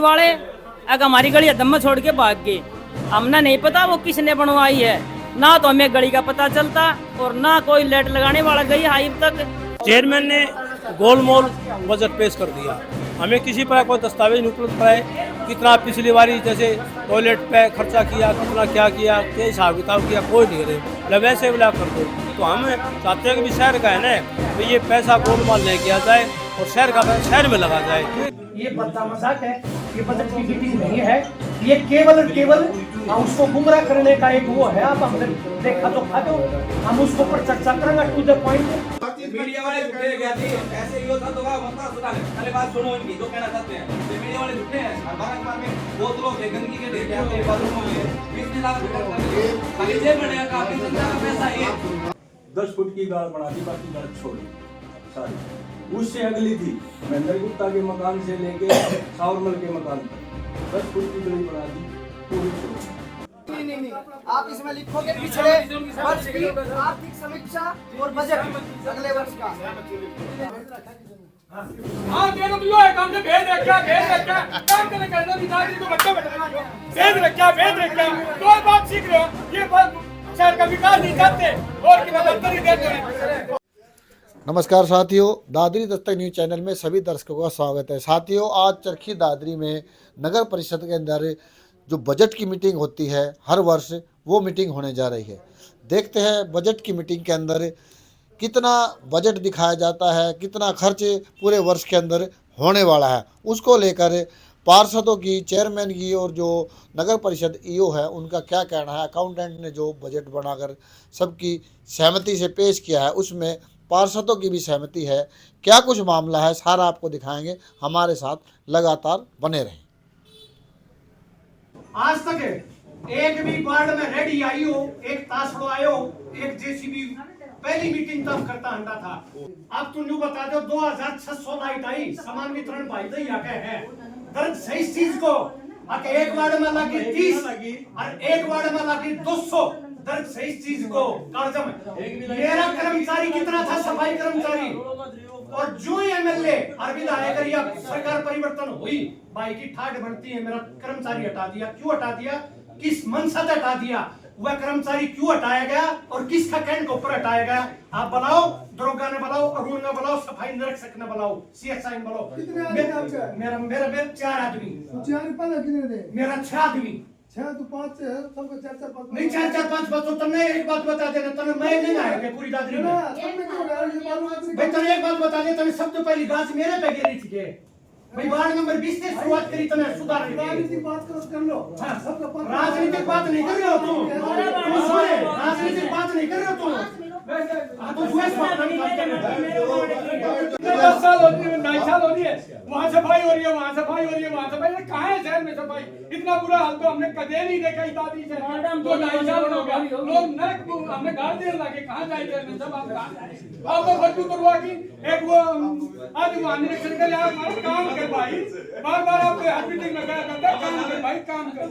वाले अगर हमारी गली दम में छोड़ के भाग गए। हमने नहीं पता वो किसने बनवाई है, ना तो हमें गली का पता चलता और ना कोई लाइट लगाने वाला गई है अब तक। चेयरमैन ने गोलमोल बजट पेश कर दिया, हमें किसी पर कोई दस्तावेज नहीं उपलब्ध कराए, कितना पिछली बारी जैसे टॉयलेट पे खर्चा किया, कितना क्या किया, क्या हिसाब किताब किया, कोई नहीं करे, वैसे ब्लॉक कर दो। तो हम चाहते हैं कि भी शहर का है ना, तो ये पैसा गोलमाल ले किया जाए और शहर का शहर में लगा जाए। ये बद्दा मजाक है, ये बजट की मीटिंग नहीं है, ये केवल उसको गुमराह करने का एक वो है। अब हमने देखा तो खा दो, हम उसको पर चर्चा करेंगे टू द पॉइंट। मीडिया वाले झूठे क्या थी, ऐसे ही होता तो मतलब सुना पहले बात सुनो इनकी जो कहना चाहते हैं। ये मीडिया वाले झूठे हैं, हमारा में बोतलों के गंदगी के ढेर आते हैं बाथरूमों में, 20 लाख रुपए खाली जेब बनेगा, काफी जनता का पैसा ये 10 फुट की गाड़ बना दी, बाकी गाड़ छोड़ी सारी। उससे अगली थी महेंद्र गुप्ता के मकान से लेके सावरमल के मकान तक 10 फुट की गली बना दी, पूरी छोड़ी। नहीं, आप इसमें लिखोगे पिछले वर्ष की आर्थिक समीक्षा और बजट अगले वर्ष का। हाँ देखो तो है काम से भेज रखा काम करने करना भी नागरिक को बच्चा भेज रखा तो बात सीख रहे हो। ये बात शहर का विकास नहीं करते और की मदद नहीं देते हैं। नमस्कार साथियों, दादरी दस्तक न्यूज चैनल में सभी दर्शकों का स्वागत है। साथियों, आज चरखी दादरी में नगर परिषद के अंदर जो बजट की मीटिंग होती है हर वर्ष, वो मीटिंग होने जा रही है। देखते हैं बजट की मीटिंग के अंदर कितना बजट दिखाया जाता है, कितना खर्च पूरे वर्ष के अंदर होने वाला है, उसको लेकर पार्षदों की, चेयरमैन की और जो नगर परिषद ईओ है उनका क्या कहना है। अकाउंटेंट ने जो बजट बनाकर सबकी सहमति से पेश किया है उसमें पार्षदों की भी सहमति है। क्या कुछ मामला है सारा आपको दिखाएंगे, हमारे साथ लगातार बने रहें। आज तक एक भी वार्ड में रेडी आई हो, एक तासड़ो आयो, एक जेसीबी पहली मीटिंग तब करता हंडा था। अब तुम बता दो 2600 लाइट आई, सामान वितरण भाई दई आके है दर्द सही चीज को आके एक वार्ड में लगी 30 और एक वार्ड में लगी 200 दर्द सही चीज को कर्ज में। मेरा कर्मचारी कितना था, सफाई कर्मचारी, और जो ही एमएलए और विधायक या सरकार परिवर्तन हुई भाई की ठाट बनती है, मेरा कर्मचारी हटा दिया। क्यों हटा दिया, किस मनसा से हटा दिया, वह कर्मचारी क्यों हटाया गया और किसका कहने के ऊपर हटाया गया। आप बनाओ, दरोगा ने बनाओ, अरुण ने बनाओ, सफाई निरीक्षक ने बनाओ, सीएसआई ने बनाओ। मेरा 4 आदमी, मेरा 6 आदमी, 6 तो 5 है, सबको 4-4-5 नहीं 4-4-5 बच्चों। तुमने एक बात बता देना, तुमने मैं नहीं आया क्या पूरी दादरी में भाई। तुमने एक बात बता दे, तुमने सबसे पहली गाज मेरे पे गिरी थी के भाई। वार्ड नंबर 20 से शुरुआत करी, तुमने सुधार राजनीतिक बात कर लो। हाँ, राजनीतिक बात नहीं कर रहे हो तुम सुने, राजनीतिक बात नहीं कर रहे हो तुम। तो 10 साल होती है, 2 साल होती है, वहाँ सफाई हो रही है, वहाँ सफाई हो रही है, वहाँ सफाई। कहाँ है शहर में सफाई? इतना बुरा हाल तो हमने कदे नहीं देखा इस दादी से। 2-2.5 साल हो गया, लोग नरक हमने गाड़ देने लगे। कहाँ जाए में सब आप तो बच्चों को रुआ की एक वो आज वहाँ निरीक्षण कर हमारा काम कर भाई, बार आपके हाथ मीटिंग लगाया करता है, काम कर भाई, काम कर।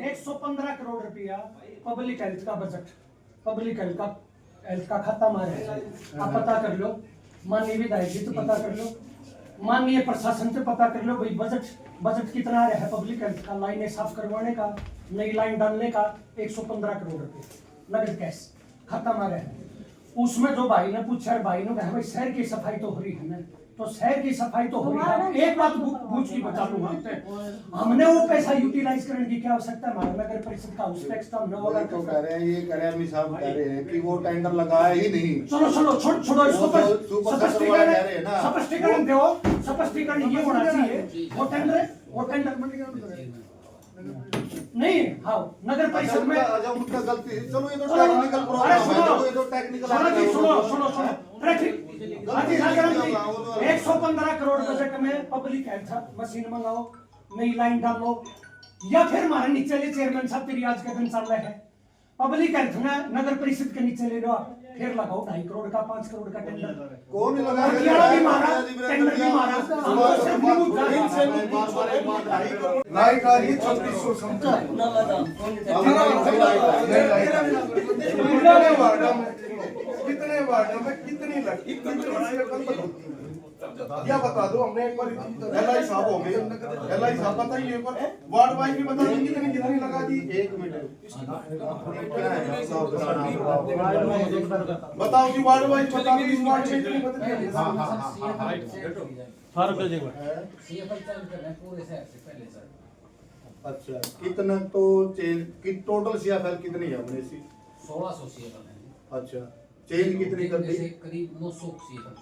115 करोड़ रुपया पब्लिक हेल्थ का बजट, पब्लिक हेल्थ का खाता मारे। आप पता कर लो, माननीय विधायक जी से पता कर लो, माननीय प्रशासन से पता कर लो भाई बजट कितना है पब्लिक हेल्थ का। लाइनें साफ करवाने का, नई लाइन डालने का 115 करोड़ रुपए नगद कैश खाता मारे है। उसमें जो भाई ने पूछा, भाई ने कहा भाई शहर की सफाई तो हो रही है ना, तो शहर की सफाई तो हो रही है। एक बात पूछ की बता लूंगा, हमने वो पैसा यूटिलाइज करने की क्या आवश्यकता है? हमारा नगर परिषद का उस टैक्स का न होगा तो कह रहे हैं, ये कह रहे हैं अमित साहब कह रहे हैं कि वो टेंडर लगाया ही नहीं। चलो छोड़ो इसको, स्पष्टीकरण दो, स्पष्टीकरण ये होना चाहिए। वो टेंडर नहीं, हाँ नगर परिषद में उनका गलती। चलो ये तो टेक्निकल प्रॉब्लम है, ये तो टेक्निकल। सुनो 115 करोड़ बजट में पब्लिक हेल्थ मशीन मंगाओ, नई लाइन डालो, या फिर हमारे नीचे ले चेयरमैन साहब तेरी आज के दिन चल रहे हैं पब्लिक हेल्थ में नगर परिषद के नीचे ले लो, फिर लगाओ 2.5 करोड़ का 5 करोड़ का टेंडर। कौन लगा टेंडर भी मारा, लाइट आ रही 3600 समझा। कितने वार्ड में कितनी लगी? क्या बता दो हमने एक बार LI साहब हो गए LI साहब बताइए एक बार वार्ड वाइज भी बता देंगे कितनी कितनी लगा जी 1 मिनट बताओ जी वार्ड वाइज बता दो इस वार्ड में कितनी बदली अच्छा कितना तो चेंज की टोटल सीएफएल कितनी है अपने सी 1600 सीएफएल है। अच्छा चेंज कितनी कर दी करीब 900 सीएफएल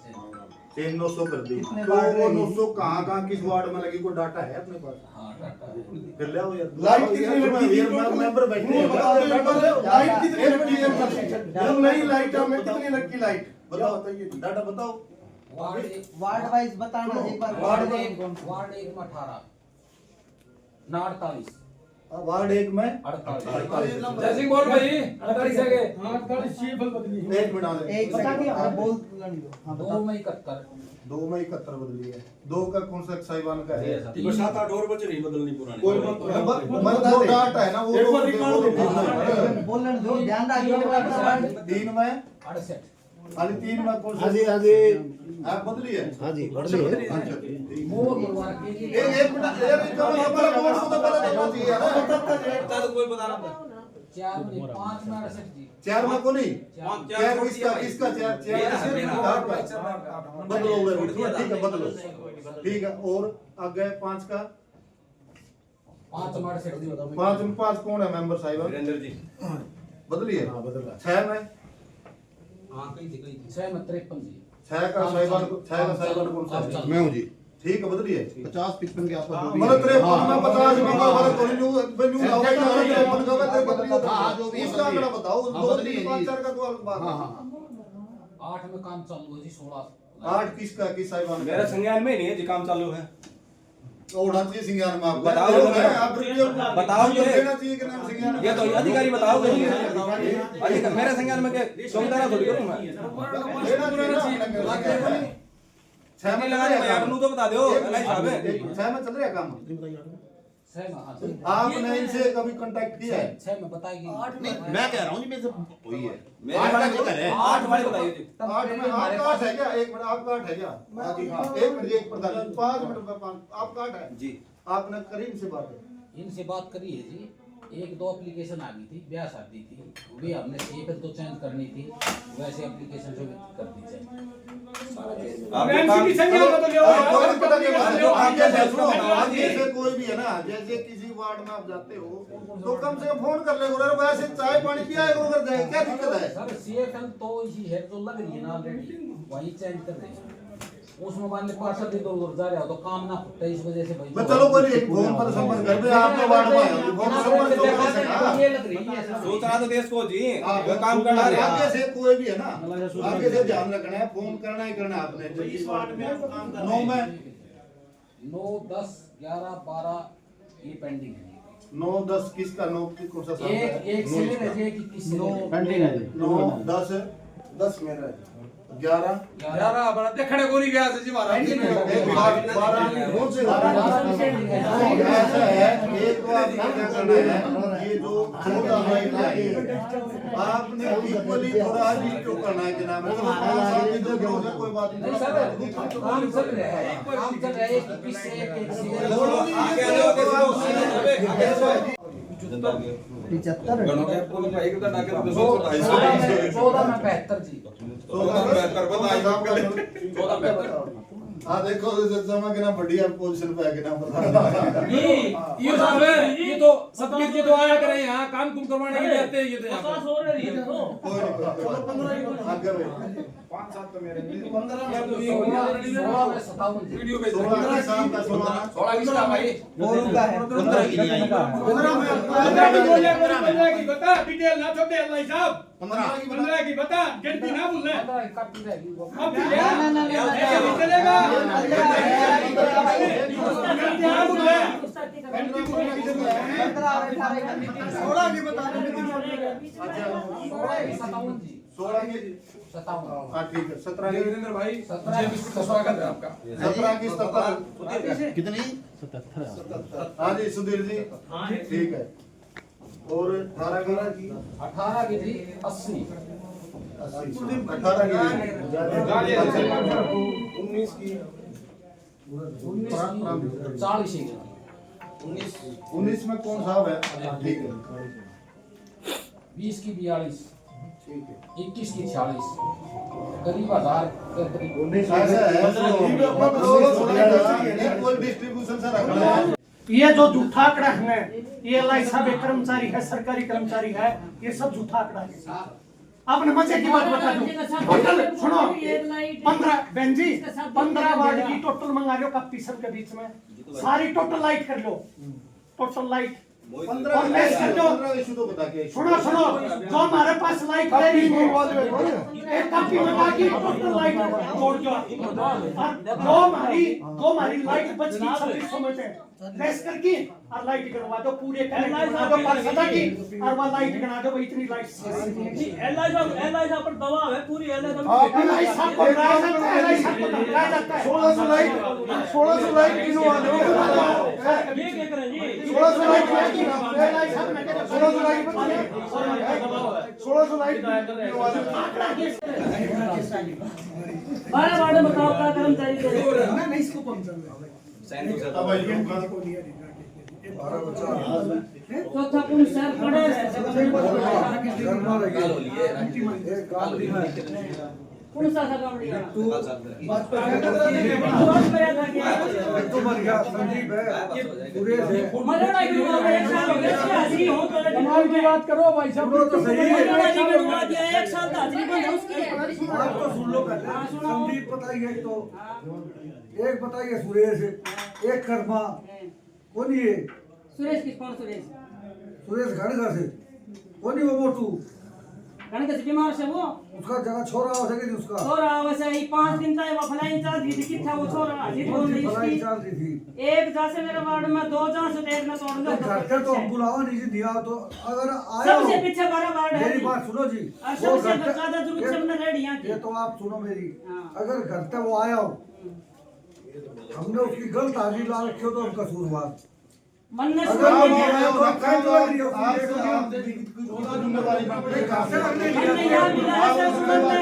चेंज 900 कर दी तो वो 900 कहाँ किस वार्ड में लगी कोई डाटा है अपने पास हाँ डाटा है। फिर ले आओ यार लाइट कितनी लगी थी मेंबर बैठे हैं बता दो लाइट कितनी लगी है नहीं लाइट में कितनी लगी लाइट बताइए डाटा बताओ वार्ड वाइज बताना एक बार। वार्ड एक में 18 ना 48 वार्ड 1 में 48 जैसे बोल भाई 48 है के 48 सीएफएल बदली है। 1 मिनट एक बता दिया बोल हां बता 2 में 71 2 में 71 बदली है 2 का कौन सा साइबान का है 7-8 और बचे नहीं बदलनी पुरानी कोई मतलब डाटा है ना वो तो बोलने दो ध्यान रखिए। 3 में 68 अरे 3 में कौन सा आप बदली है हाँ जी बदली है। अच्छा वो गुरुवार के लिए एक मिनट यार ये कब हमारा बोर्ड को तो पता देना चाहिए यार कोई बता रहा था 4 में 5 में 68 जी 4 में को नहीं चार 4 किसका किसका 4 बदलो ठीक है बदलो ठीक है और आगे 5 का 5 में 68 जी 5 में 5 कौन है मेंबर साहिब वीरेंद्र जी बदली है हां बदला 6 में हां कई थी 6 में 53 जी 6 का साहिबान कौन सा है मैं हूं जी ठीक है बदली है 50-55 के आसपास मतलब 53 में 50 में मतलब कोई न्यू न्यू होगा 53 का तेरे बदली हां जो भी उसका आंकड़ा बताओ 2 3 5 4 का तो अलग बात है हां 8 में काम चालू है जी 16 8 किसका किस साहिबान मेरा संज्ञान में नहीं है जी काम चालू है होना चाहिए संज्ञान में आप बताओ आप बताओ ये देना चाहिए कि नाम संज्ञान ये तो अधिकारी बताओ अधिकारी मेरे संज्ञान में के चौकीदार थोड़ी करूं मैं देना चाहिए छह में लगा दे आप तो बता दो एलआई साहब है 6 में चल रहा है काम 6 में हां जी आपने इनसे कभी कांटेक्ट किया है 6 में बताएगी मैं कह रहा हूं जी मेरे से वही है मेरे वाले को करे 8 वाले बताइए जी 8 में आपका 8 है क्या 1 मिनट आपका 8 है क्या हां जी हां 1 मिनट एक प्रधान 5 मिनट आपका 8 है जी आपने करीम से बात है इनसे बात करी है जी 1-2 एप्लीकेशन आ गई थी ब्याह शादी थी भी हमने सीएफएल तो चेंज करनी थी वैसे एप्लीकेशन जो कर दी जाए की संख्या बदल आगे से कोई भी है ना जैसे किसी वार्ड में आप जाते हो तो कम से कम फोन कर ले वैसे चाय पानी पिया अगर जाए क्या दिक्कत है सर सीएफएल तो इसी है जो लग रही है ना ऑलरेडी वही चेंज कर रहे हैं उस मोबाइल में पार्सल इधर उधर जा रहा हो तो काम ना होता इस वजह से भाई मैं चलो कोई नहीं फोन पर संपर्क कर दे आपके वार्ड में आया फोन संपर्क ये लग रही है सर सूचना तो देश को जी वो काम करना है आगे से कोई भी है ना आगे से ध्यान रखना है फोन करना ही करना है आपने जो इस वार्ड में काम करना 9 में 9 10 11 12 ये पेंडिंग है 9 10 किसका 9 कौन सा साल एक एक से ले रहे एक 21 से 9 पेंडिंग है 9 10 10 मेरा है 11 11 अपना देखने को नहीं गया जी महाराज 12 कौन से ऐसा है एक तो आपने क्या करना है ये जो 14 लाइन है आपने इक्वली थोड़ा डिस्ट्रो करना है कि नाम है तो 5 साल की जो है कोई बात नहीं नहीं सर काम चल रहा है काम चल रहा है 21 से एक से आगे आ जाओ किसी 75 गणों के पूरी भाई को डाके तो 14 में 75 जी 14 हाँ देखो जमा के ना बढ़िया पोजीशन पे है कि ना पता ये साहब ये तो सतबीर जी तो आया करे यहाँ काम कुम करवाने के लिए आते हैं ये तो यहाँ पे। कोई नहीं 15 आगे भाई 5-7 तो मेरे 15 वीडियो भेज 16 की शाम का 16 किसका भाई 15 की नहीं आई 15 में 15 की बता डिटेल ना छोटे अल्लाह साहब 15 की बता गिनती ना भूलना 15 काटी रहेगी अब चलेगा गिनती ना भूलना 16 की बता अच्छा 16 की 57 हाँ ठीक है 17 की वीरेंद्र भाई 17 का स्वागत है आपका 17 की 77 कितनी 77 हाँ जी सुधीर जी ठीक है और 18 की 18 की थी 80 18 की 19 की 40 ही 19 में कौन साहब है? ठीक है 20 की 42, ठीक है 21 की 46, करीब 1000 के करीब। ऐसा है इक्वल डिस्ट्रीब्यूशन से रखना है। ये जो झूठा आंकड़ा है, ये एलआई साहब एक कर्मचारी है, सरकारी कर्मचारी है, ये सब झूठा आंकड़ा है। आपने मजे की बात बता दो, टोटल सुनो 15 बहन जी 15 वार्ड की टोटल मंगा लो कप्पी सब के बीच में, सारी टोटल लाइट कर लो, टोटल लाइट 15 इशू तो बता के सुनो सुनो, जो हमारे पास लाइट है एक कॉपी में बाकी टोटल लाइट जोड़ दो, और जो हमारी लाइट बच गई 2600 में से लेस करके और लाइट गिनवा दो पूरे बना दो सदा की, और वो लाइट गिना दो भाई इतनी लाइट एलआई साहब पर दबाव है पूरी एलआई साहब एलआई साहब को धमकाया जाता है 1600 लाइट गिनवा दो, ये क्या करें जी 1600 लाइट एलआई साहब ने 1600 लाइट गिनवा दो। 12 वार्ड में बताओ क्या कर्मचारी दे रहे हैं? चौथा कौन सर पड़े कौन सा था काम लिया मरना की एक साल हो गया हाजिरी हो तो कमाल की बात करो भाई साहब, तो सही है। मरना की गिनवा दिया एक साल का हाजिरी बंद है उसकी। बात तो सुन लो पहले। संदीप बताइए तो एक बताइए सुरेश, एक कर्मा कौन ये सुरेश किस कौन सुरेश सुरेश घड़गा से कौन वो मोटू गण के बीमार से वो उसका जगह छोरा हो सके उसका छोरा वैसे ही 5 दिन तक वो फलाई चार्ज दी थी था वो छोरा हाजिर हो रही भलाई थी चल रही थी। एक जैसे मेरे वार्ड में 2 जांच से एक ना तोड़ दो घरते तो हम बुलावा नहीं दिया तो अगर आया सबसे पीछे 12 वार्ड है मेरी बात सुनो जी, और सबसे ज्यादा जरूरत से हमने रेडियां की। ये तो आप सुनो मेरी, हाँ। अगर घरते वो आया हो हमने उसकी गलत हाजिरी ला रखी हो तो हम कसूरवार। मन ने अगर सुन वो लिया आया तो कहीं तो लग रही हो जिम्मेदारी मन ने याद मिला ऐसा सुन ले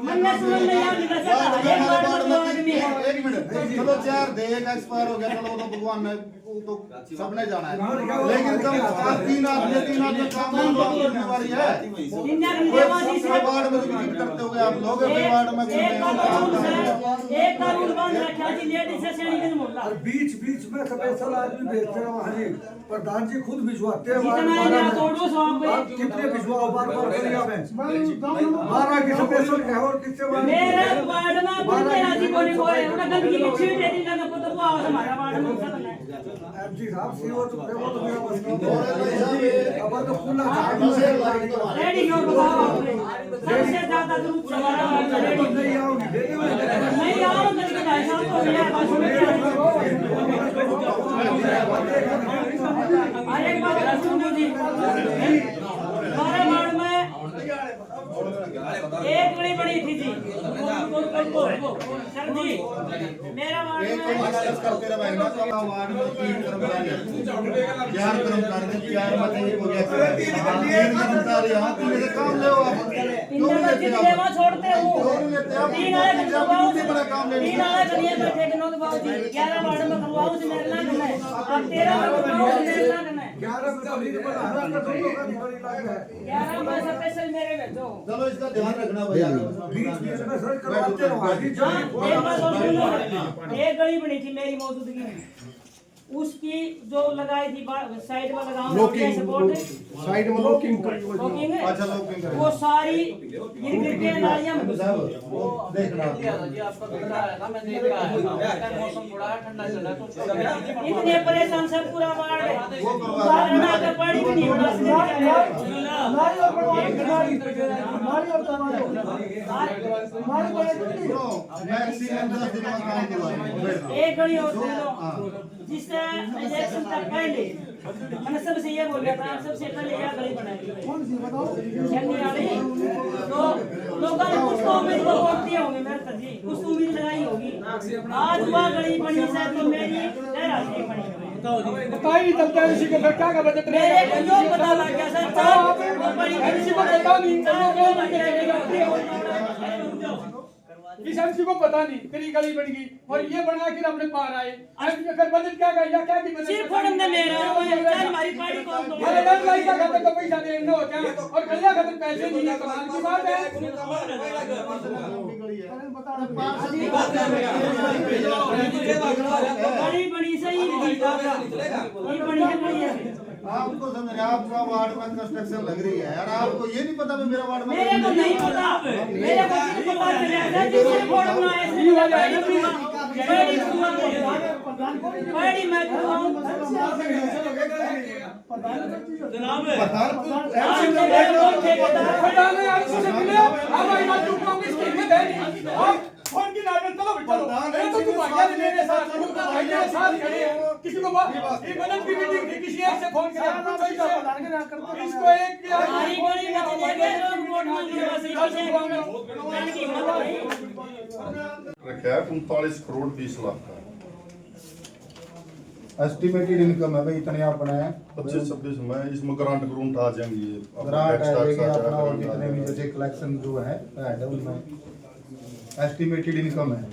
मन ने सुन ले याद मिला सर एक वार्ड में 2 आदमी है। एक मिनट चलो 4 दे एक एक्सपायर हो गया, चलो वो तो भगवान ने वो तो सबने जाना है, लेकिन कम 3 आदमी काम में जिम्मेवारी है। इंडिया की देवासी से वार्ड में विजिट करते हो आप लोग वार्ड में एक कानून बंद रखा जी लेडीज से श्रेणी के मोहल्ला और बीच बीच में स्पेशल आदमी भेजते हैं वहाँ जी, प्रधान जी खुद भिजवाते हैं जितना है तोड़ो सब आप कितने भिजवाओ बार करिया में 12 की स्पेशल है और किससे मेरे वार्ड में बंदे राजी बोली कोई उन्हें गंदगी की छीट दे दी लगा पता वो आवाज हमारा वार्ड में सब है एमजी साहब सीओ तो मेरा बस अब तो खुला रेडी क्यों बताओ आपने सबसे ज्यादा जरूरत हमारा वार्ड में रेडी नहीं आओगी नहीं आओ तो भाई साहब तो मेरा बात सुनो अरे एक बात सुनो जी हमारे वार्ड में एक बड़ी थी जी सर जी मेरा वार्ड में करते रहे ना वार्ड में 3 कर्मचारी 4 कर्मचारी 4 मत हो गया 3 कर्मचारी यहाँ 3 से काम ले आप जितने वहाँ छोड़ते हूँ 3 आए करवाओ 3 आए करिए बैठे दिनों के बाद 11 वार्ड में करवाओ से मेरे ना करना है अब 13 में करवाओ से मेरे ना करना है 11 में तो लीड बना है तो दोनों का बड़ी लाग है 11 में स्पेशल मेरे भेजो चलो इसका ध्यान रखना भैया बीच बीच में सर्च करवाते रहो हाजी हाँ, एक बात और सुनो एक गली बनी थी मेरी मौजूदगी में उसकी जो लगाई थी साइड में लगाऊं सपोर्ट साइड में लॉकिंग लॉकिंग है अच्छा लॉकिंग करें वो सारी गिर के नालियां में घुस गई। वो देखना जी आपका बंदा है ना, मैं देख रहा हूं मौसम थोड़ा है ठंडा चल रहा है तो इतने परेशान से पूरा वार्ड है वो करवा वारना का पानी भी नहीं बना मैक्सिमम 10 दिन में काम करवाएंगे एक घड़ी और दे दो जिससे इलेक्शन तक पहले मैंने सबसे ये बोल रहा था सबसे पहले यह गली बनाई कौन सी बताओ तो लोगों ने कुछ उम्मीद को वोट दिए होंगे मेरे जी कुछ उम्मीद लगाई होगी आज वह गली बनी से तो मेरी हाजिरी बनी पता ही नहीं चलता है इसी के फिर क्या का बजट मेरे को जो पता लग गया सर वो बड़ी किसी को पता नहीं इस एमसी को पता नहीं तेरी गली बन गई और ये बना के अपने पार आए फिर बजट क्या गया क्या की बजट सिर्फ फोरम ने मेरा चल हमारी पार्टी कौन दो अरे दस लाख का खाते तो पैसा देना होता है और गलिया खाते पैसे नहीं है कमाल की बात बड़ी बड़ी सही बड़ी है आपको समझ रहे आपका वार्ड में कंस्ट्रक्शन लग रही है यार, आपको ये नहीं पता मेरा वार्ड में मेरे को नहीं पता, मेरे को सिर्फ पता चला जिसने फोरम में आए बड़ी मैं फोन की लागत चलो चलो तो तुम आगे मेरे साथ मेरे साथ खड़े हैं किसी को ये बजट की मीटिंग थी किसी एक से फोन किया इसको एक किया हमारी गोली में देंगे लोग वोट रखा है 45 करोड़ 20 लाख का एस्टिमेटेड इनकम है भाई इतने अपना है 25-26 में इसमें ग्रांट आ जाएंगे ग्रांट आ जाएगी अपना और जितने भी जैसे कलेक्शन जो है उनमें एस्टिमेटेड इनकम है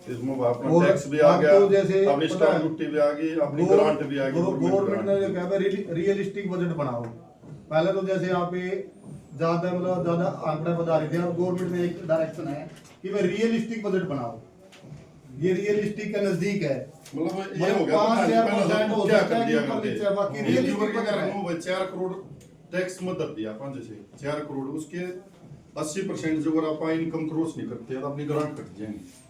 इसमें अपना टैक्स भी आ गया तो जैसे अपनी स्टैंप ड्यूटी भी आ गई अपनी ग्रांट भी आ गई गवर्नमेंट ने जो कहा है रियलिस्टिक बजट बनाओ पहले तो जैसे आप ज्यादा मतलब ज्यादा आंकड़े बता रहे थे अब गवर्नमेंट में एक डायरेक्शन है कि भाई रियलिस्टिक बजट बनाओ ये रियलिस्टिक के नजदीक है मतलब ये हो गया 5,000% हो जाता है बाकी रियलिस्टिक वगैरह 4 करोड़ टैक्स मदद दिया 5 से 4 करोड़ उसके 80% जो अगर आप इनकम क्रॉस नहीं करते तो अपनी ग्रांट कट जाएंगे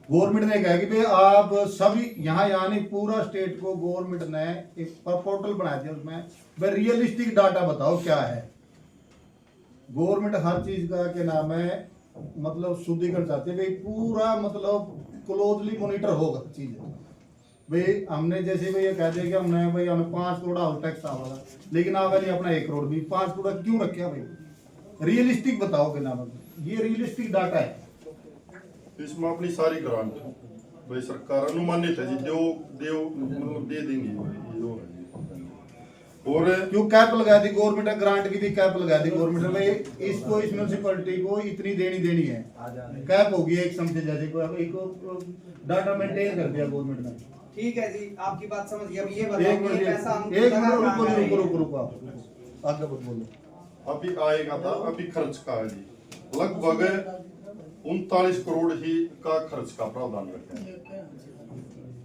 गवर्नमेंट ने कहा कि भाई आप सभी यहाँ यानी पूरा स्टेट को गवर्नमेंट ने एक पोर्टल बना दिया उसमें भाई रियलिस्टिक डाटा बताओ क्या है गवर्नमेंट हर चीज का क्या नाम है मतलब शुद्धिकरण चाहते हैं भाई पूरा मतलब क्लोजली मॉनिटर होगा चीज भाई हमने जैसे भाई ये कह दिया कि हमने भाई हमें 5 करोड़ हाउस टैक्स आवागा लेकिन आवा नहीं अपना 1 करोड़ भी 5 करोड़ क्यों रखे भाई रियलिस्टिक बताओ के नाम ये रियलिस्टिक डाटा है इसमें अपनी सारी ग्रांट भाई सरकार अनुमानित है जी दो मतलब दे देंगे और क्यों कैप लगा दी गवर्नमेंट ने ग्रांट की भी कैप लगा दी गवर्नमेंट ने भाई इसको इस म्यूनिसिपैलिटी को इतनी देनी है कैप होगी एक समझे जैसे को डाटा मेंटेन कर दिया गवर्नमेंट ने ठीक है जी आपकी बात समझ गया अब ये बताओ ये पैसा हम रुको आप आगे बोलो अभी आएगा था अभी खर्च का है जी लगभग 39 करोड़ ही का खर्च का प्रावधान रखा है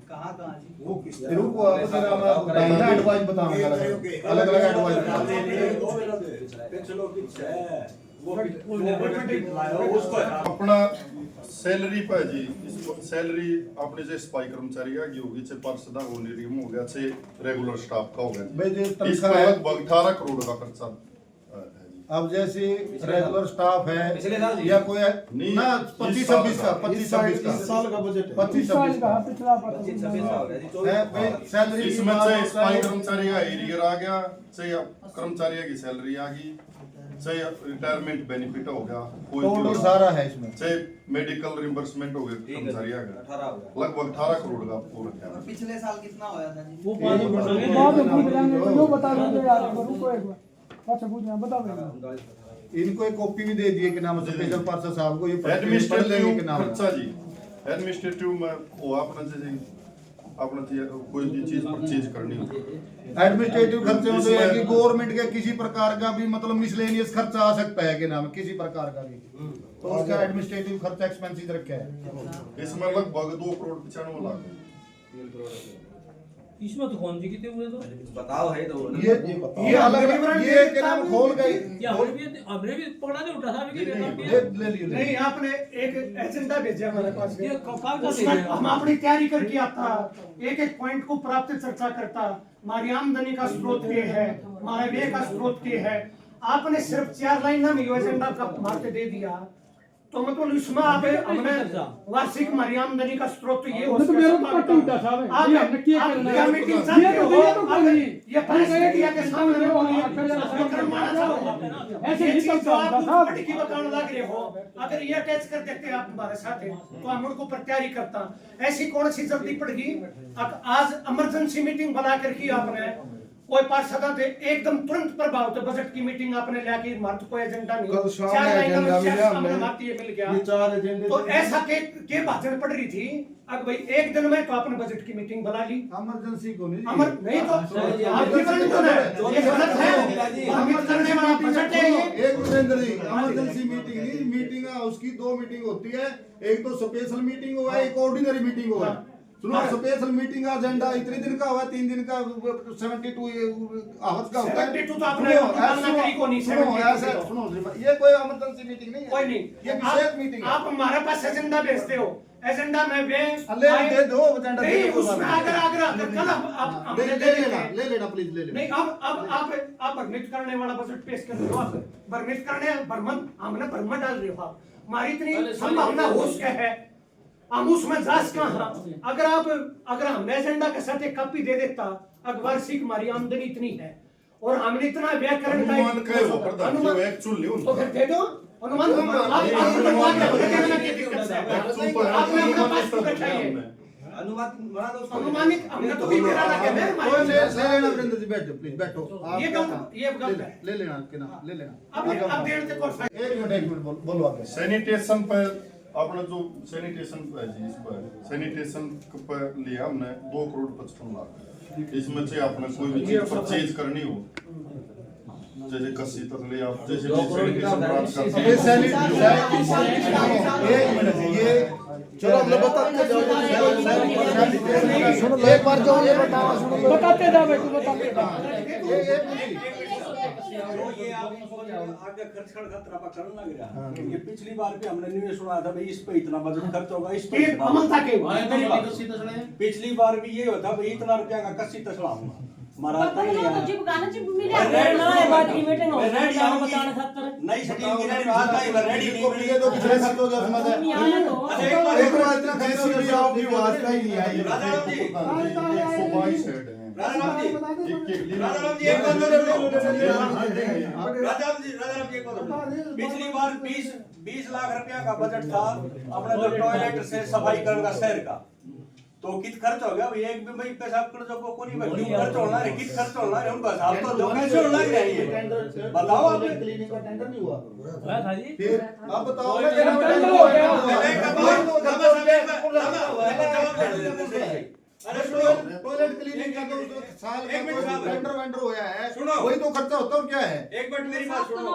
कहाँ जी वो किस रुको आप जरा मैं एडवाइस बताऊंगा अलग अलग एडवाइस अपना सैलरी पे जी इसको सैलरी अपने से स्पाई कर्मचारी की होगी चाहे पार्षद हो गया चाहे रेगुलर स्टाफ का हो गया इसका लगभग 18 करोड़ का खर्चा अब जैसे रेगुलर स्टाफ है या कोई ना 25-26 का 25-26 का साल का बजट 25-26 का सैलरी इसमें चाहे स्पाई कर्मचारी का एरियर आ गया चाहे कर्मचारी की सैलरी आ गई चाहे रिटायरमेंट बेनिफिट हो गया कोई सारा है इसमें चाहे मेडिकल रिम्बर्समेंट हो गया कर्मचारी आ गया लगभग 18 करोड़ का पूरा है पिछले साल कितना होया था जी वो बता दो यार रुको एक बार अच्छा पूछना बताओ इनको एक कॉपी भी दे दिए कि नाम स्पेशल पार्षद साहब को ये एडमिनिस्ट्रेटिव के नाम खर्चा जी एडमिनिस्ट्रेटिव में वो अपना जैसे अपना कोई भी चीज परचेज करनी हो एडमिनिस्ट्रेटिव खर्चे में तो है कि गवर्नमेंट के किसी प्रकार का भी मतलब मिसलेनियस खर्चा आ सकता है कि नाम किसी प्रकार का भी तो उसका एडमिनिस्ट्रेटिव खर्चा एक्सपेंसिव रखा है इसमें लगभग 2 करोड़ 95 लाख इसमें तो कौन जी कितने हुए तो बताओ है तो ये अलग ये के नाम खोल गए या हमने भी पकड़ा नहीं उठा था अभी ले लियो नहीं आपने एक एजेंडा भेजा हमारे पास ये कागज हम अपनी तैयारी करके आता एक एक पॉइंट को प्राप्त चर्चा करता हमारी आमदनी का स्रोत क्या है हमारे व्यय का स्रोत क्या है आपने सिर्फ 4 लाइन में एजेंडा का मार्के दे दिया तो मतलब इसमें आप हमने वार्षिक हमारी आमदनी का स्रोत ये हो सकता है मीटिंग ये परिस्थितियां के सामने ऐसे ही की बताने लग रहे हो अगर ये अटैच कर देते आप हमारे साथ तो हम उनको पर तैयारी करता ऐसी कौन सी जल्दी पड़ गई आज इमरजेंसी मीटिंग बुला करके आपने कोई पार्षद थे एकदम तुरंत प्रभाव से बजट की मीटिंग आपने लेके महत्व कोई एजेंडा नहीं कल शाम चार में महीना एजेंडा में मिला सामने हमें। बात ये मिल गया ये 4 एजेंडे तो ऐसा के भाषण पड़ रही थी अब भाई एक दिन में तो आपने बजट की मीटिंग बुला ली इमरजेंसी को नहीं अमर नहीं तो आप विवरण तो है ये गलत है अमित करने वाला बजट है ये एक वीरेंद्र जी इमरजेंसी मीटिंग नहीं मीटिंग उसकी 2 मीटिंग होती है एक तो स्पेशल मीटिंग हुआ है एक ऑर्डिनरी मीटिंग हुआ है सुनो स्पेशल मीटिंग का एजेंडा इतने दिन का हुआ 3 दिन का 72 आवर्स का होता है 72 तो आपने गणना करी को नहीं सुनो ऐसे सुनो ये कोई इमरजेंसी मीटिंग नहीं है कोई नहीं ये विशेष मीटिंग है आप हमारे पास एजेंडा भेजते हो एजेंडा में वे ले दे दो एजेंडा दे नहीं दो उसमें अगर कल आप हमने ले लेना प्लीज ले लेना नहीं अब आप भ्रमित करने वाला बजट पेश कर रहे हो आप भ्रमित करने भ्रमण हमने भ्रम डाल रहे हो आप हमारी इतनी संभावना हो क्या है हम उसमें जांच कहाँ अगर हमने एजेंडा के साथ एक कॉपी दे देता अखबार सीख हमारी आमदनी इतनी है और हमने इतना व्याकरण का अनुमान तो फिर दे दो अनुमान आपने अपना पास तो बैठा है अनुमानित हमने तो भी मेरा लगे ले लेना वीरेंद्र जी बैठो प्लीज बैठो ये गलत है ले लेना ले लेना अब देर से कौन सा एक मिनट बोलो आगे सैनिटेशन पर अपना जो सैनिटेशन है जी इस पर सैनिटेशन पर लिया हमने 2 करोड़ 55 लाख इसमें से आपने कोई भी चीज परचेज करनी हो जैसे कस्सी तसले आप जैसे सैनिटेशन प्राप्त एक मिनट ये चलो हम लोग बताते जाओ एक बार जो ये बताओ सुनो बताते जाओ बेटू बताते जाओ ये आगे खर्च खतरा पर करने लग रहा है ये पिछली बार भी हमने न्यूज़ सुना था भाई इस पे इतना बजट खर्च होगा इस पे अमल था के पिछली बार भी ये होता भाई इतना रुपया का कस्सी तसला हमारा नहीं सटीक की रेडी बात नहीं रेडी नहीं बनी तो पिछले साल तो जब मत एक बार इतना खर्च भी आपकी वास्ता ही नहीं आई राजाराम जी 122 हेड हैं राजाराम जी एक बात पिछली बार 20 लाख रुपया का बजट था अपना जो टॉयलेट से सफाई करने का शहर का तो कित खर्च हो गया भाई एक भी भाई पेशाब कर जो को नहीं भाई खर्च होना है कित खर्च होना है उनका हिसाब तो जो कैसे होना है बताओ आप क्लीनिंग का टेंडर नहीं हुआ हुआ था जी फिर आप बताओ टॉयलेट क्लीनिंग का तो साल का टेंडर वेंडर होया है वही तो खर्चा होता और क्या है एक मिनट मेरी बात सुनो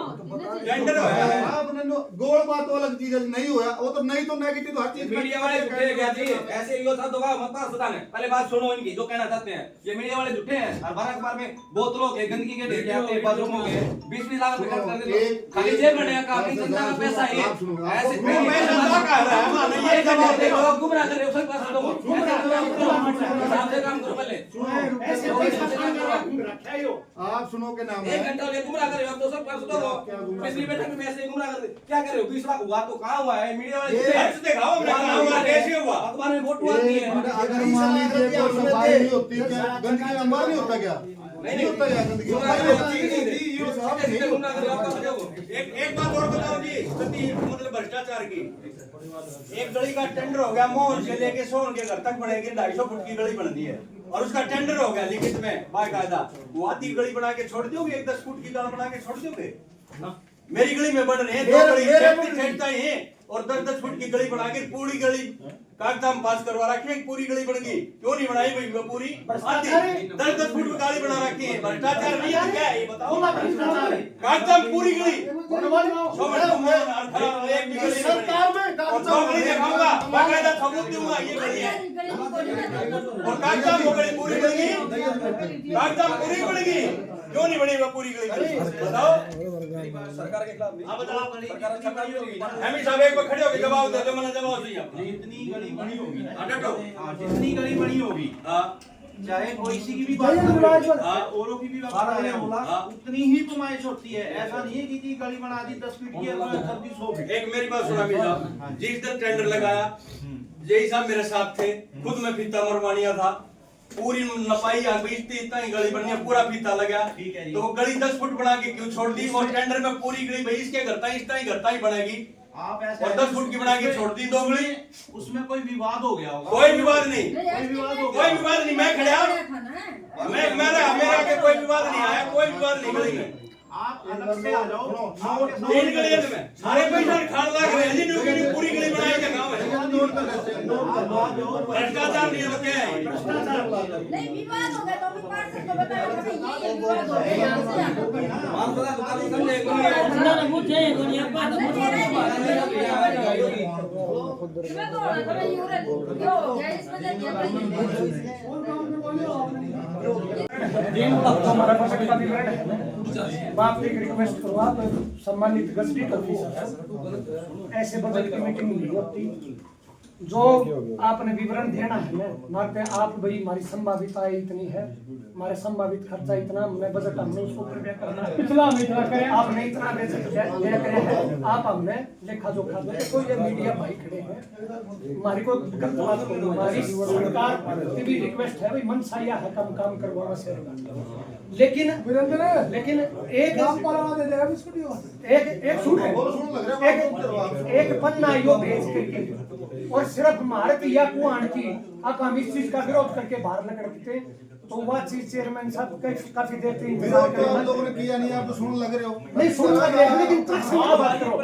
टेंडर होया है आपने गोल बात तो अलग चीज है नहीं होया वो तो नहीं तो नेगेटिव हर चीज मीडिया वाले झूठे हैं क्या जी ऐसे यो था दोगा मत सुधा ने पहले बात सुनो इनकी जो कहना चाहते हैं ये मीडिया वाले झूठे हैं हर बार अखबार में बोतलों के गंदगी के ढेर आते हैं बाथरूमों के 20 लाख रुपए खर्च कर दे खाली जेब में का अपनी जनता का पैसा है ऐसे पैसा कह रहा है मानो ये जवाब दे लोग गुमराह कर रहे हो सब पास लोग साहब से काम करो पहले ऐसे रखा है यो आप सुनो के नाम एक घंटा ले गुमराह कर रहे हो आप 200 पास दो पिछली बैठक में ऐसे गुमराह कर क्या कर रहे हो 20 लाख हुआ तो कहां हुआ है मीडिया वाले खर्च दिखाओ हमने कहां हुआ कैसे हुआ अखबार में फोटो आती है अगर मान लीजिए कोई सफाई नहीं होती क्या गंदगी का अंबार नहीं होता क्या नहीं होता क्या गंदगी एक बात और बताओ जी स्थिति मतलब भ्रष्टाचार की एक गली का टेंडर हो गया मोहन से लेके सोन के घर तक बनेगी 250 फुट की गली बनती है और उसका टेंडर हो गया लिखित में बाकायदा वो आधी गली बना के छोड़ दोगे एक 10 फुट की गली बना के छोड़ दोगे मेरी गली में बन रहे हैं 2 गली छेड़ता ही है और 10-10 फुट की गली बना के पूरी गली कागजाम पास करवा रखे हैं पूरी गली बन गई क्यों नहीं बनाई भाई पूरी 10-10 फुट की गली बना रखी है भ्रष्टाचार नहीं है क्या ये बताओ कागजाम पूरी गली एक भी गली सरकार में गली दिखाऊंगा बाकायदा सबूत दूंगा ये गली है और कागजाम हो गई पूरी बन गई कागजाम पूरी बन गई क्यों नहीं बनी वो पूरी गली बताओ सरकार के खिलाफ नहीं बताओ सरकार अच्छा नहीं होगी हम ही सब एक बार खड़े होके जवाब दे दो मैंने जवाब दिया जितनी गली बनी होगी हटो जितनी गली बनी होगी हां चाहे ओईसी की भी बात करें औरों की भी बात करें उतनी ही कमाइश होती है ऐसा नहीं है कि गली बना दी 10 फीट की 100 फीट एक मेरी बात सुना साहब जिस दिन टेंडर लगाया यही साहब मेरे साथ थे खुद में फीता मरवानिया था पूरी नपाई आ गई इतना ही गली बननी है पूरा फीता लगा तो गली 10 फुट बना के क्यों छोड़ दी और टेंडर में पूरी गली भाई इसके घर ही बनेगी आप ऐसे और 10 फुट की बना के छोड़ दी 2 गली उसमें कोई विवाद हो गया होगा कोई विवाद नहीं कोई विवाद हो कोई विवाद नहीं मैं खड़ा मेरा आगे कोई विवाद नहीं आया, कोई विवाद नहीं गली में। आप अलग से आ जाओ। तीन गलियों में सारे पैसा खाड़ लाग रहे हैं जी, न्यू पूरी गली बनाई के गांव है। भ्रष्टाचार नहीं है, क्या है नहीं विवाद हो गया तो भी पार्षद को बताया ये विवाद हो गया यहाँ से ना ना मुझे ये दुनिया बात मैं तो अगर ये क्यों हो गया इस वजह हमारा बजट का विवरण है। मैं आपसे एक रिक्वेस्ट करूंगा, सम्मानित गजटेड ऑफिसर, ऐसे बजट की मीटिंग नहीं होती। जो आपने विवरण देना है ना, मानते हैं आप भाई हमारी संभावित आय इतनी है, हमारे संभावित खर्चा इतना, हमने बजट हमने उसको प्रिपेयर करना है। पिछला हम इतना करें, आपने इतना बजट दिया करे है, आप हमने लेखा जोखा दो। देखो ये मीडिया भाई खड़े हैं, हमारी को गलत बात करो, हमारी सरकार की भी रिक्वेस्ट है भाई मनसाया है काम करवाना से, लेकिन एक एक पन्ना यो भेज करके और सिर्फ भारत या कुआन की हम इस चीज का विरोध करके बाहर लकड़ते, तो वह चीज चेयरमैन साहब काफी देर से इंतजार कर रहे हैं। लोगों ने किया नहीं, आप तो सुन लग रहे हो। नहीं सुन लग रहे हैं, लेकिन तर्क संगत बात करो।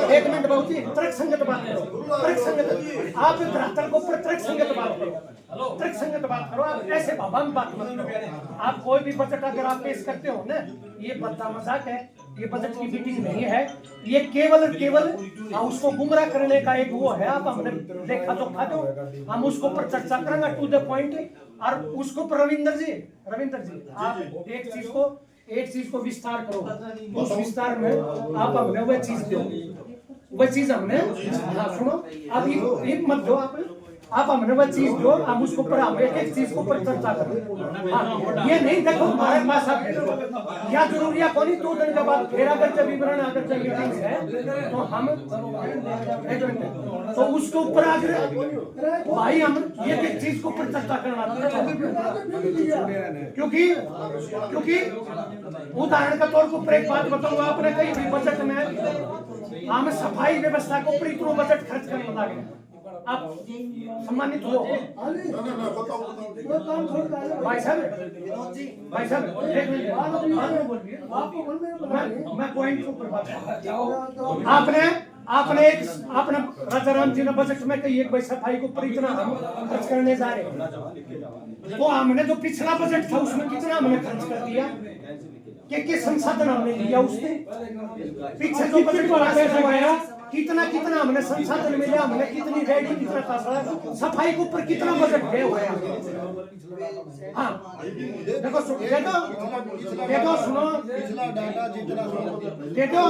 एक मिनट बहुत ही तर्क संगत बात करो, तर्क संगत। आप धरातल को ऊपर तर्क संगत बात करो, तर्क संगत बात करो। आप ऐसे भावनात्मक बात मत करो। आप कोई भी बजट अगर आप पेश करते हो ना, ये बद्दा मजाक है, ये बजट की मीटिंग नहीं है, ये केवल और केवल उसको गुमराह करने का एक वो है। आप हमने देखा तो खा दो, हम उसको पर चर्चा करेंगे टू द पॉइंट। और उसको पर रविंदर जी आप एक चीज को विस्तार करो, उस विस्तार में आप हमने वह चीज दो, वह चीज हमने सुनो, आप ये मत दो, आप हमने वह चीज दो, हम उसको पर हम एक चीज को पर चर्चा करें। ये नहीं देखो हमारे पास आप या जरूरी या कोई 2 दिन के बाद फिर अगर जब विवरण अगर जब मीटिंग है तो हम तो उसके ऊपर अगर भाई हम एक चीज को पर चर्चा करना, क्योंकि उदाहरण के तौर पर एक बात बताऊंगा, आपने कहीं भी बजट में हम सफाई व्यवस्था को पर इतना बजट खर्च करने लगे। आप सम्मानित हो भाई साहब एक मिनट मैं पॉइंट के ऊपर बात आपने राजाराम जी ने बजट में कही एक भाई सफाई को ऊपर इतना हम खर्च करने जा रहे हैं, तो हमने जो पिछला बजट था उसमें कितना हमने खर्च कर दिया, के संसाधन हमने लिया, उसने पीछे जो बजट आया कितना हमने संसाधन मिला, हमने कितनी रेडी कितना पैसा सफाई के ऊपर कितना बजट है हुआ। हाँ देखो सुनो देखो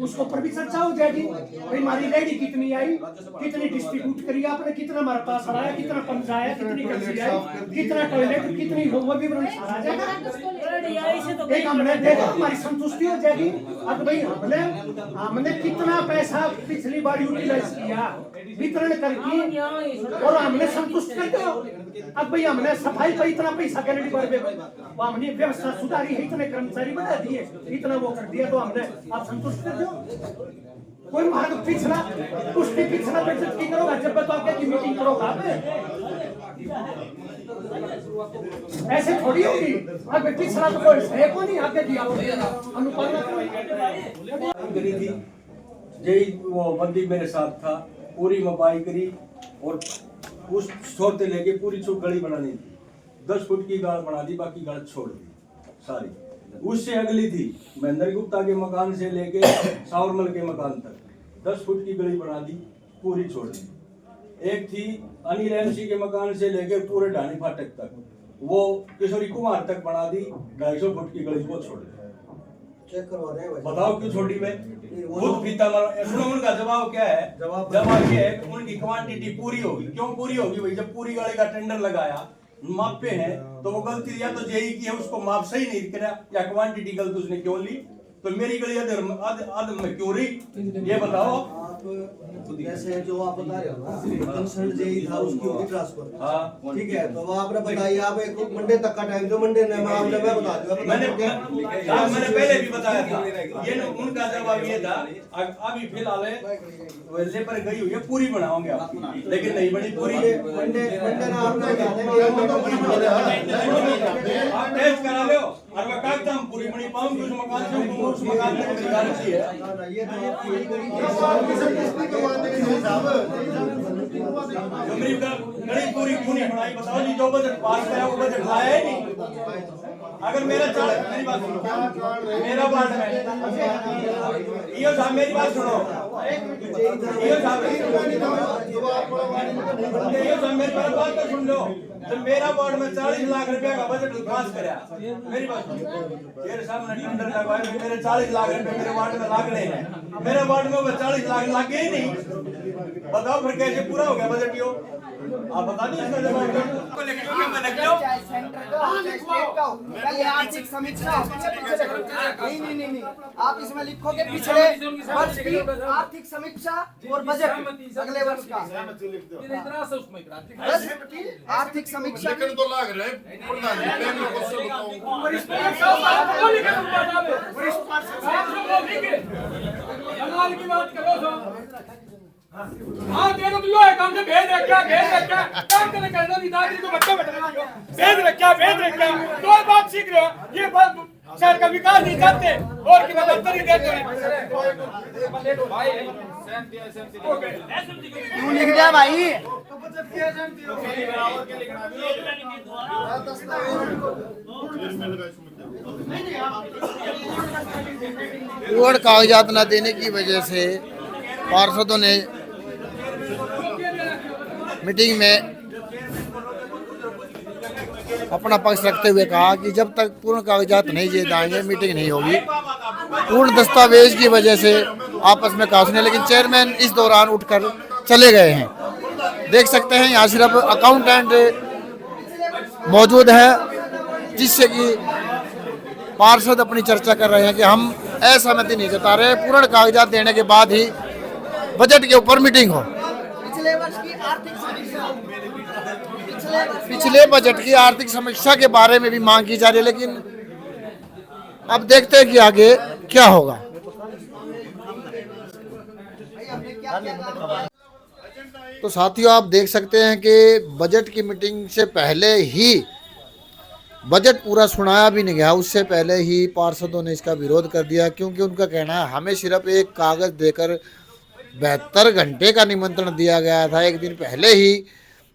उसको पर भी चर्चा हो जाएगी भाई हमारी रेडी कितनी आई, कितनी डिस्ट्रीब्यूट करी आपने, कितना हमारे पास आया, कितना पंच आया, कितनी कर्सी आई, कितना टॉयलेट, कितनी वो विवरण सारा आ जाएगा। एक हमने देखा हमारी संतुष्टि हो जाएगी। अब भाई हमने कितना पैसा पिछली बार यूटिलाइज किया वितरण करके और हमने संतुष्ट कर दिया। अब भाई हमने सफाई पर इतना पैसा कैलेंडर पर हमने व्यवस्था सुधारी है, इतने कर्मचारी बढ़ा दिए, इतना वो कर दिया, तो हमने आप संतुष्ट कर दो। कोई मार्ग पिछला उसके पिछला बजट की करोगा जब बताओ की मीटिंग करोगा, ऐसे थोड़ी होगी। अब पिछला तो कोई है को नहीं आके दिया अनुपालना करी थी, यही वो बंदी मेरे साथ था, पूरी मपाई करी और उस छोर से लेके पूरी चौक गली बनानी थी, 10 फुट की गाड़ बना दी, बाकी गाड़ छोड़ दी सारी। उससे अगली थी महेंद्र गुप्ता के मकान से लेके सावरमल के मकान तक 10 फुट की गली बना दी, पूरी छोड़ दी। एक थी अनिल एमसी के मकान से लेके पूरे ढाणी फाटक तक, वो किशोरी कुमार तक बना दी, 250 फुट की गली को छोड़ दी। बताओ क्यों छोड़ी मैं? खुद पीता सुनो उनका जवाब क्या है? जवाब ये है कि उनकी क्वांटिटी पूरी होगी। क्यों पूरी होगी भाई? जब पूरी गाड़ी का टेंडर लगाया मापे हैं तो वो गलती या तो जेई की है, उसको माप सही नहीं करा, या क्वांटिटी गलत उसने क्यों ली, तो मेरी गली अध में क्यों रही ये बताओ। आप जैसे जो आप बता रहे हो ना कंसर्न जेई था उसकी होगी ट्रांसफर, ठीक है, तो वो आपने बताइए आप एक मंडे तक का टाइम दो, मंडे ने मैं बता दूंगा। मैंने पहले भी बताया था, ये ना उनका जवाब ये था अभी फिलहाल वैसे पर गई हुई है पूरी बनाओगे आप, लेकिन नहीं बनी पूरी। मंडे ना आपने आप टेस्ट करा लो और मैं कहता हूं पूरी बनी पाऊंगी उस मकान से, उस मकान में गारंटी है। गरीब पूरी पूरी बनाई, बताओ जी जो बजट पास करा वो बजट लाया ही नहीं। अगर मेरी बात सुनो, मेरा वार्ड में यो साहब मेरी बात सुनो, यो साहब मेरी बात तो सुन लो। तो मेरा वार्ड में 40 लाख रुपए का बजट पास करा, मेरी बात सुनो, मेरे सामने टेंडर लगवाए, मेरे 40 लाख रुपए मेरे वार्ड में लागने हैं, मेरे वार्ड में वो 40 लाख लगे ही नहीं। बताओ फिर कैसे पूरा हो गया बजट यो? आप बता दीजिए इसका जवाब को लेकर क्यों मैं लिख लो सेंटर का स्टेट का पहले आर्थिक समीक्षा नहीं आप इसमें लिखोगे पिछले वर्ष की आर्थिक समीक्षा और बजट अगले वर्ष का आर्थिक समीक्षा तो लाग रहे की बात करो हाँ देखो तो यो है काम से भेज रखा काम करने करना नहीं दादी को बच्चा भेज रखा दो बात सीख रहे हो, ये बात शहर का विकास नहीं चाहते और की मदद नहीं देते क्यों लिख दिया भाई? पूर्ण कागजात न देने की वजह से पार्षदों ने मीटिंग में अपना पक्ष रखते हुए कहा कि जब तक पूर्ण कागजात नहीं दिए जाएंगे मीटिंग नहीं होगी। पूर्ण दस्तावेज की वजह से आपस में कहा सुने, लेकिन चेयरमैन इस दौरान उठकर चले गए हैं। देख सकते हैं यहाँ सिर्फ अकाउंटेंट मौजूद है, जिससे कि पार्षद अपनी चर्चा कर रहे हैं कि हम असहमति नहीं जता रहे, पूर्ण कागजात देने के बाद ही बजट के ऊपर मीटिंग हो। पिछले वर्ष की आर्थिक समीक्षा, पिछले बजट की आर्थिक समीक्षा के बारे में भी मांग की जा रही है, लेकिन अब देखते हैं कि आगे क्या होगा। तो साथियों आप देख सकते हैं कि बजट की मीटिंग से पहले ही बजट पूरा सुनाया भी नहीं गया, उससे पहले ही पार्षदों ने इसका विरोध कर दिया, क्योंकि उनका कहना है हमें सिर्फ एक कागज़ देकर 72 घंटे का निमंत्रण दिया गया था एक दिन पहले ही,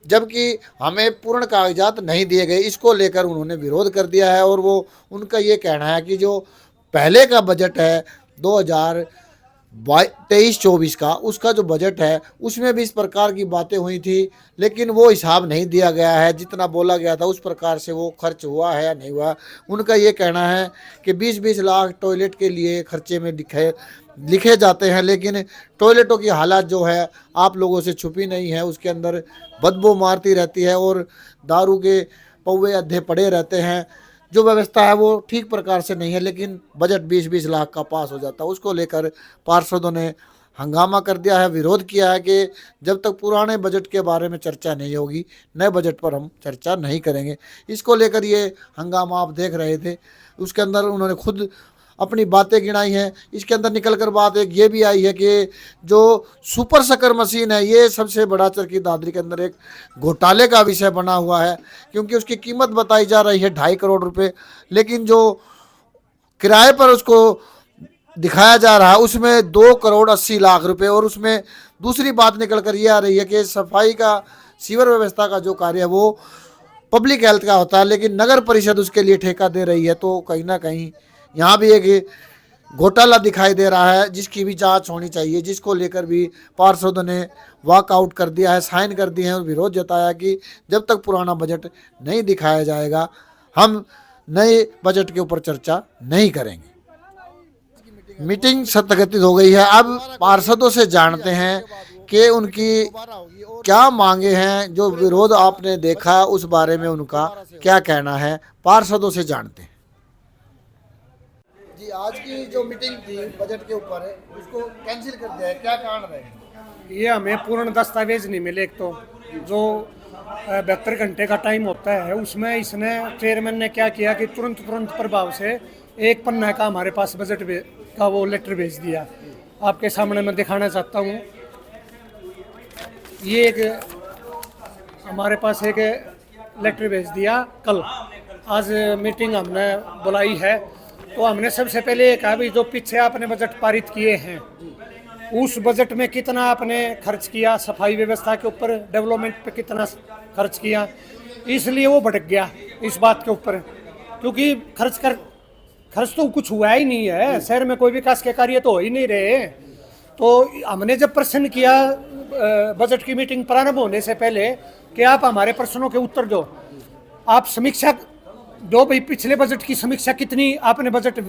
जबकि हमें पूर्ण कागजात नहीं दिए गए। इसको लेकर उन्होंने विरोध कर दिया है और वो उनका ये कहना है कि जो पहले का बजट है 2023-24 का, उसका जो बजट है उसमें भी इस प्रकार की बातें हुई थी, लेकिन वो हिसाब नहीं दिया गया है। जितना बोला गया था उस प्रकार से वो खर्च हुआ है या नहीं हुआ। उनका ये कहना है कि 20-20 लाख टॉयलेट के लिए खर्चे में लिखे जाते हैं, लेकिन टॉयलेटों की हालत जो है आप लोगों से छुपी नहीं है, उसके अंदर बदबू मारती रहती है और दारू के पौवे अद्धे पड़े रहते हैं। जो व्यवस्था है वो ठीक प्रकार से नहीं है, लेकिन बजट 20-20 लाख का पास हो जाता है। उसको लेकर पार्षदों ने हंगामा कर दिया है, विरोध किया है कि जब तक पुराने बजट के बारे में चर्चा नहीं होगी नए बजट पर हम चर्चा नहीं करेंगे। इसको लेकर ये हंगामा आप देख रहे थे। उसके अंदर उन्होंने खुद अपनी बातें गिनाई हैं। इसके अंदर निकल कर बात एक ये भी आई है कि जो सुपर शकर मशीन है ये सबसे बड़ा चरखी दादरी के अंदर एक घोटाले का विषय बना हुआ है, क्योंकि उसकी कीमत बताई जा रही है 2.5 करोड़ रुपए, लेकिन जो किराए पर उसको दिखाया जा रहा है उसमें 2 करोड़ 80 लाख रुपए। और उसमें दूसरी बात निकल कर ये आ रही है कि सफाई का, सीवर व्यवस्था का जो कार्य है वो पब्लिक हेल्थ का होता है, लेकिन नगर परिषद उसके लिए ठेका दे रही है। तो कहीं ना कहीं यहाँ भी एक घोटाला दिखाई दे रहा है, जिसकी भी जांच होनी चाहिए, जिसको लेकर भी पार्षदों ने वॉकआउट कर दिया है, साइन कर दिए हैं और विरोध जताया कि जब तक पुराना बजट नहीं दिखाया जाएगा हम नए बजट के ऊपर चर्चा नहीं करेंगे। मीटिंग स्थगित हो गई है। अब पार्षदों से जानते हैं कि उनकी क्या मांगे हैं, जो विरोध आपने देखा उस बारे में उनका क्या कहना है, पार्षदों से जानते हैं। जी आज की जो मीटिंग थी बजट के ऊपर उसको कैंसिल कर दिया है, क्या कारण रहे? ये हमें पूर्ण दस्तावेज नहीं मिले। एक तो जो 72 घंटे का टाइम होता है उसमें इसने चेयरमैन ने क्या किया कि तुरंत प्रभाव से एक पन्ना का हमारे पास बजट का वो लेटर भेज दिया। आपके सामने मैं दिखाना चाहता हूँ। ये एक हमारे पास एक लेटर भेज दिया कल। आज मीटिंग हमने बुलाई है तो हमने सबसे पहले ये कहा भाई जो पीछे आपने बजट पारित किए हैं उस बजट में कितना आपने खर्च किया, सफाई व्यवस्था के ऊपर, डेवलपमेंट पे कितना खर्च किया। इसलिए वो भटक गया इस बात के ऊपर, क्योंकि खर्च तो कुछ हुआ ही नहीं है। शहर में कोई विकास के कार्य तो हो ही नहीं रहे। तो हमने जब प्रश्न किया बजट की मीटिंग प्रारंभ होने से पहले कि आप हमारे प्रश्नों के उत्तर दो, आप समीक्षा दो भाई पिछले बजट की समीक्षा कितनी आपने बजट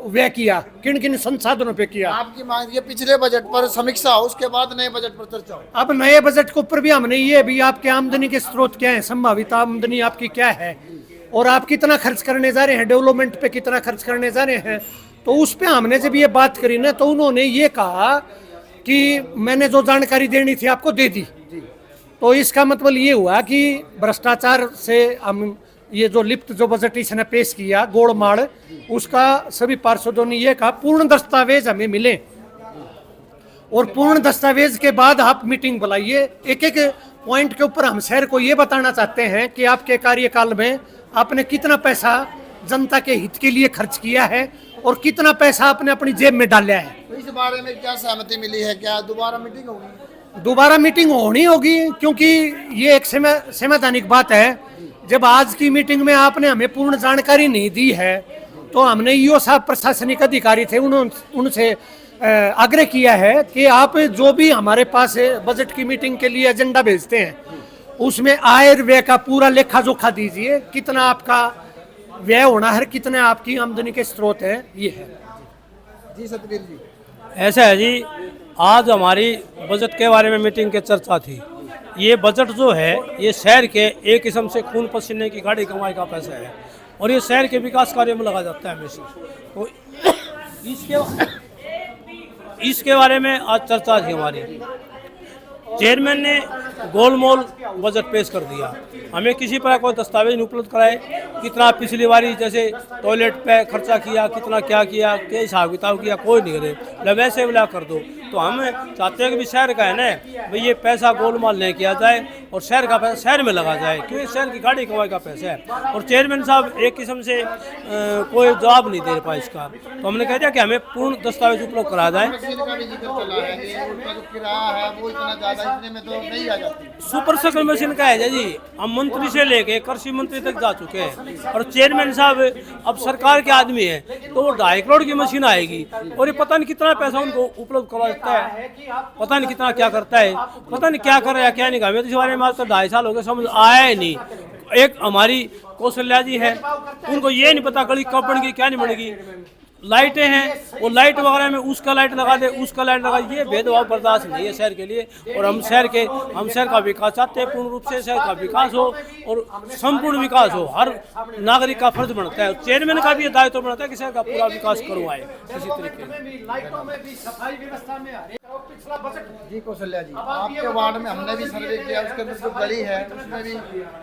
व्यय किया, किन किन संसाधनों पे किया। आपकी मांग ये पिछले बजट पर समीक्षा हो, उसके बाद नए बजट पर चर्चा हो। अब नए बजट के ऊपर भी हमने ये भी आपके आमदनी के स्रोत क्या है, संभावित आमदनी आपकी क्या है और आप कितना खर्च करने जा रहे हैं, डेवलपमेंट पे कितना खर्च करने जा रहे हैं। तो उस पे हमने जब ये बात करी ना तो उन्होंने ये कहा कि मैंने जो जानकारी देनी थी आपको दे दी। तो इसका मतलब ये हुआ कि भ्रष्टाचार से हम ये जो लिप्त जो बजट इसने पेश किया गोलमाल, उसका सभी पार्षदों ने ये कहा पूर्ण दस्तावेज हमें मिले और पूर्ण दस्तावेज के बाद आप मीटिंग बुलाइए। एक एक पॉइंट के ऊपर हम शहर को ये बताना चाहते हैं कि आपके कार्यकाल में आपने कितना पैसा जनता के हित के लिए खर्च किया है और कितना पैसा आपने अपनी जेब में डाला है। तो इस बारे में क्या सहमति मिली है? क्या दोबारा मीटिंग होगी? दोबारा मीटिंग होनी होगी, क्योंकि ये एक संवैधानिक बात है। जब आज की मीटिंग में आपने हमें पूर्ण जानकारी नहीं दी है तो हमने ईओ साहब प्रशासनिक अधिकारी थे उनसे आग्रह किया है कि आप जो भी हमारे पास बजट की मीटिंग के लिए एजेंडा भेजते हैं उसमें आय व्यय का पूरा लेखा जोखा दीजिए, कितना आपका व्यय होना है, कितने आपकी आमदनी के स्रोत हैं। ये है जी सतवीर जी। ऐसा है जी, आज हमारी बजट के बारे में मीटिंग की चर्चा थी। ये बजट जो है ये शहर के एक किस्म से खून पसीने की गाड़ी कमाई का पैसा है और ये शहर के विकास कार्य में लगा जाता है हमेशा। तो इसके बारे में आज चर्चा थी हमारी। चेयरमैन ने गोलमोल बजट पेश कर दिया। हमें किसी प्रकार कोई दस्तावेज नहीं उपलब्ध कराए, कितना पिछली बारी जैसे टॉयलेट पे खर्चा किया, कितना क्या किया, क्या हिसाब किताब किया, कोई नहीं करे, वैसे मिला कर दो। तो हम चाहते हैं कि शहर का है ना भाई ये पैसा गोलमाल नहीं किया जाए और शहर का पैसा शहर में लगा जाए, क्योंकि शहर की गाड़ी कमाई का पैसा है। और चेयरमैन साहब एक किस्म से कोई जवाब नहीं दे पाए इसका। तो हमने कह दिया कि हमें पूर्ण दस्तावेज उपलब्ध करा जाए। सुपर शक्ल मशीन का है जी, हम मंत्री से लेके कृषि मंत्री तक जा चुके हैं और चेयरमैन साहब अब सरकार के आदमी है तो वो 2.5 करोड़ की मशीन आएगी और ये पता नहीं कितना पैसा उनको उपलब्ध करवा देता है, पता नहीं कितना क्या करता है, पता नहीं क्या कर रहा है क्या नहीं। हमें तो इस बारे में आज तो 2.5 साल हो गए, समझ आया ही नहीं। एक हमारी कौशल्या जी है, उनको ये नहीं पता गली कब बनेगी क्या नहीं बनेगी। लाइटें हैं वो लाइट वगैरह में उसका लाइट लगा दे उसका लाइट लगा, ये भेदभाव बर्दाश्त नहीं है शहर के लिए। और हम शहर का विकास चाहते हैं, पूर्ण रूप से शहर का विकास हो और संपूर्ण विकास हो। हर नागरिक का फर्ज बनता है, चेयरमैन का भी दायित्व बनता है कि शहर का पूरा विकास करवाए किसी तरीके से। जी कौशल्या जी, आपके वार्ड में हमने भी सर्वे किया, उसके अंदर जो गली है उसमें भी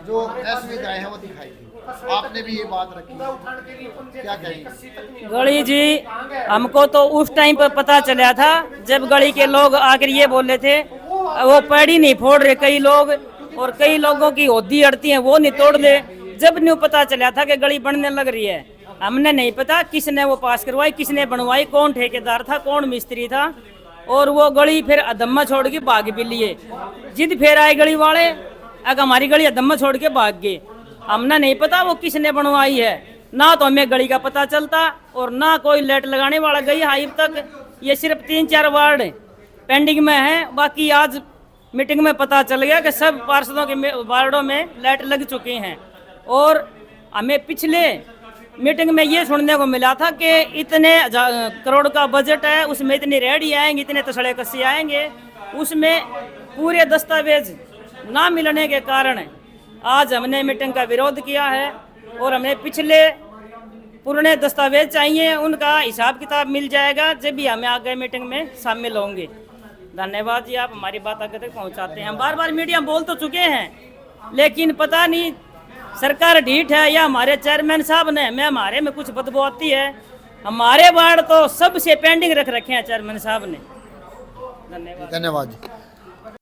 जो असुविधाएं हैं वो दिखाई दी, आपने भी ये बात रखी, क्या कहेंगे? गली जी हमको तो उस टाइम पर पता चला था जब गली के लोग आकर ये बोल रहे थे वो पेड़ी नहीं फोड़ रहे कई लोग, और कई लोगों की होदी अड़ती है वो नहीं तोड़ ले। जब न्यू पता चला था कि गली बनने लग रही है, हमने नहीं पता किसने वो पास करवाई, किसने बनवाई, कौन ठेकेदार था, कौन मिस्त्री था, और वो गली फिर अदम्मा छोड़ के भाग भी लिए। जिद फिर आए गली वाले, अगर हमारी गली अदम्मा छोड़ के भाग गए। हमने नहीं पता वो किसने बनवाई है, ना तो हमें गली का पता चलता और ना कोई लाइट लगाने वाला गई है अब तक। ये सिर्फ 3-4 वार्ड पेंडिंग में है, बाकी आज मीटिंग में पता चल गया कि सब पार्षदों के वार्डों में लाइट लग चुकी हैं। और हमें पिछले मीटिंग में ये सुनने को मिला था कि इतने करोड़ का बजट है, उसमें इतनी रेहड़ी आएंगे, इतने तसड़े कस्से आएंगे, उसमें पूरे दस्तावेज ना मिलने के कारण आज हमने मीटिंग का विरोध किया है और हमें पिछले पुराने दस्तावेज चाहिए, उनका हिसाब किताब मिल जाएगा जब भी हमें आगे मीटिंग में शामिल होंगे। धन्यवाद जी, आप हमारी बात आगे तक पहुंचाते हैं। हम बार बार मीडिया में बोल तो चुके हैं, लेकिन पता नहीं सरकार ढीठ है या हमारे चेयरमैन साहब ने, मैं हमारे में कुछ बदबू आती है। हमारे वार्ड तो सबसे पेंडिंग रख रखे हैं चेयरमैन साहब ने। धन्यवाद। धन्यवाद।